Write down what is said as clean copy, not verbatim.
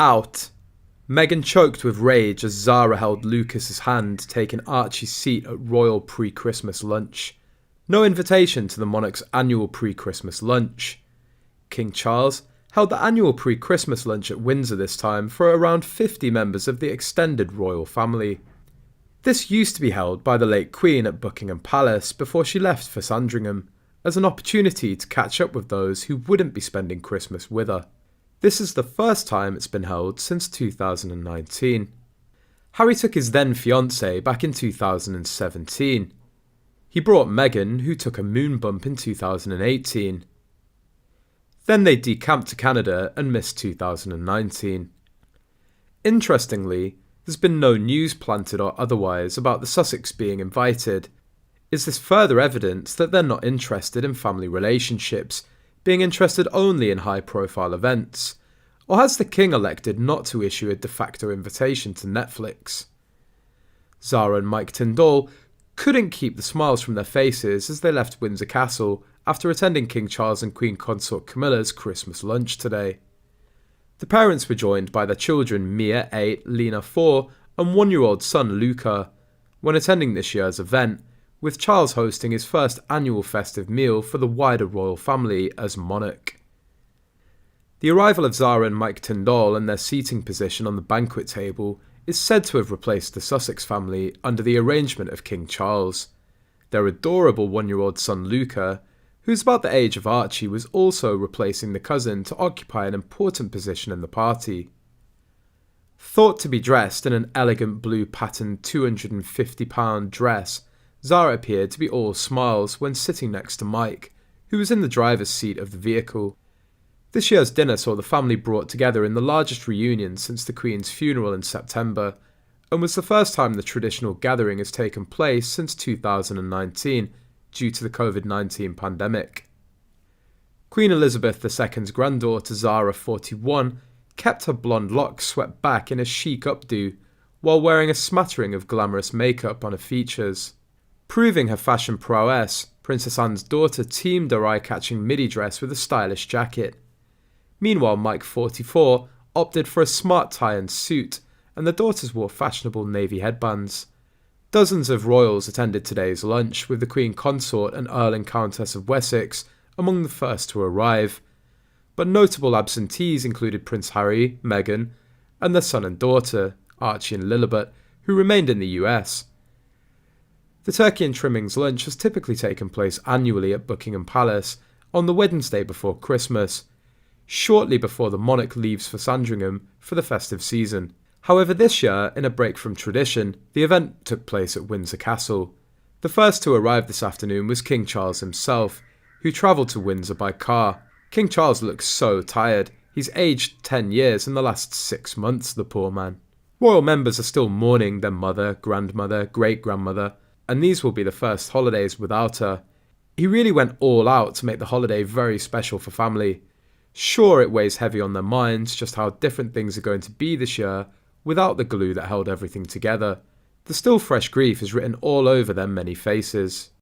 Out. Meghan choked with rage as Zara held Lucas's hand, taking Archie's seat at royal pre-Christmas lunch. No invitation to the monarch's annual pre-Christmas lunch. King Charles held the annual pre-Christmas lunch at Windsor this time for around 50 members of the extended royal family. This used to be held by the late Queen at Buckingham Palace before she left for Sandringham, as an opportunity to catch up with those who wouldn't be spending Christmas with her. This is the first time it's been held since 2019. Harry took his then fiancée back in 2017. He brought Meghan, who took a moon bump in 2018. Then they decamped to Canada and missed 2019. Interestingly, there's been no news planted or otherwise about the Sussex being invited. Is this further evidence that they're not interested in family relationships, being interested only in high-profile events? Or has the King elected not to issue a de facto invitation to Netflix? Zara and Mike Tyndall couldn't keep the smiles from their faces as they left Windsor Castle after attending King Charles and Queen Consort Camilla's Christmas lunch today. The parents were joined by their children Mia, 8, Lena, 4, and 1-year-old son Luca when attending this year's event, with Charles hosting his first annual festive meal for the wider royal family as monarch. The arrival of Zara and Mike Tyndall and their seating position on the banquet table is said to have replaced the Sussex family under the arrangement of King Charles. Their adorable 1-year-old son Luca, who's about the age of Archie, was also replacing the cousin to occupy an important position in the party. Thought to be dressed in an elegant blue patterned £250 dress, Zara appeared to be all smiles when sitting next to Mike, who was in the driver's seat of the vehicle. This year's dinner saw the family brought together in the largest reunion since the Queen's funeral in September, and was the first time the traditional gathering has taken place since 2019 due to the COVID-19 pandemic. Queen Elizabeth II's granddaughter Zara, 41, kept her blonde locks swept back in a chic updo, while wearing a smattering of glamorous makeup on her features. Proving her fashion prowess, Princess Anne's daughter teamed her eye-catching midi dress with a stylish jacket. Meanwhile, Mike, 44, opted for a smart tie and suit, and the daughters wore fashionable navy headbands. Dozens of royals attended today's lunch, with the Queen Consort and Earl and Countess of Wessex among the first to arrive. But notable absentees included Prince Harry, Meghan, and their son and daughter, Archie and Lilibet, who remained in the US. The turkey and trimmings lunch has typically taken place annually at Buckingham Palace on the Wednesday before Christmas, shortly before the monarch leaves for Sandringham for the festive season. However, this year, in a break from tradition, the event took place at Windsor Castle. The first to arrive this afternoon was King Charles himself, who travelled to Windsor by car. King Charles looks so tired. He's aged 10 years in the last 6 months, the poor man. Royal members are still mourning their mother, grandmother, great-grandmother, and these will be the first holidays without her. He really went all out to make the holiday very special for family. Sure, it weighs heavy on their minds just how different things are going to be this year without the glue that held everything together. The still fresh grief is written all over their many faces.